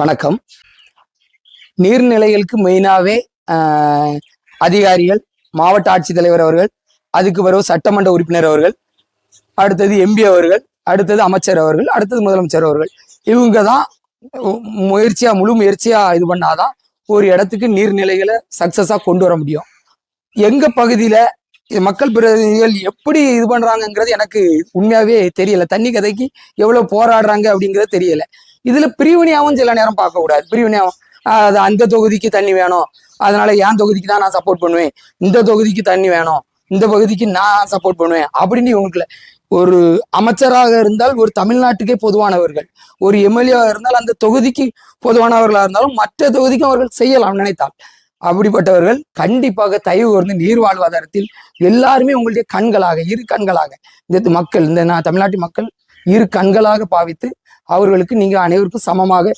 வணக்கம். நீர்நிலைகளுக்கு மெயினாகவே அதிகாரிகள், மாவட்ட ஆட்சித்தலைவர் அவர்கள், அதுக்கு பிறகு சட்டமன்ற உறுப்பினர் அவர்கள், அடுத்தது எம்பி அவர்கள், அடுத்தது அமைச்சர் அவர்கள், அடுத்தது முதலமைச்சர் அவர்கள், இவங்க தான் முழு முயற்சியா இது பண்ணாதான் ஒரு இடத்துக்கு நீர்நிலைகளை சக்சஸா கொண்டு வர முடியும். எங்க பகுதியில மக்கள் பிரதிநிதிகள் எப்படி இது பண்றாங்கிறது எனக்கு உண்மையாவே தெரியல. தண்ணி கதைக்கு எவ்வளவு போராடுறாங்க அப்படிங்கிறது தெரியல. இதுல பிரிவினையாவும் சில நேரம் பார்க்க கூடாது. பிரிவினையாவும் அது அந்த தொகுதிக்கு தண்ணி வேணும், அதனால என் தொகுதிக்கு தான் நான் சப்போர்ட் பண்ணுவேன், இந்த தொகுதிக்கு தண்ணி வேணும், இந்த பகுதிக்கு நான் சப்போர்ட் பண்ணுவேன் அப்படின்னு இவங்களுக்கு. ஒரு அமைச்சராக இருந்தால் ஒரு தமிழ்நாட்டுக்கே பொதுவானவர்கள், ஒரு எம்எல்ஏவாக இருந்தால் அந்த தொகுதிக்கு பொதுவானவர்களாக இருந்தாலும் மற்ற தொகுதிக்கும் அவர்கள் செய்யலாம் நினைத்தால். அப்படிப்பட்டவர்கள் கண்டிப்பாக தயவு கூர்ந்து நீர் வாழ்வாதாரத்தில் எல்லாருமே உங்களுடைய கண்களாக, இரு கண்களாக, இந்த மக்கள், இந்த தமிழ்நாட்டு மக்கள் இரு கண்களாக பாவித்து அவர்களுக்கு நீங்க அனைவருக்கும் சமமாக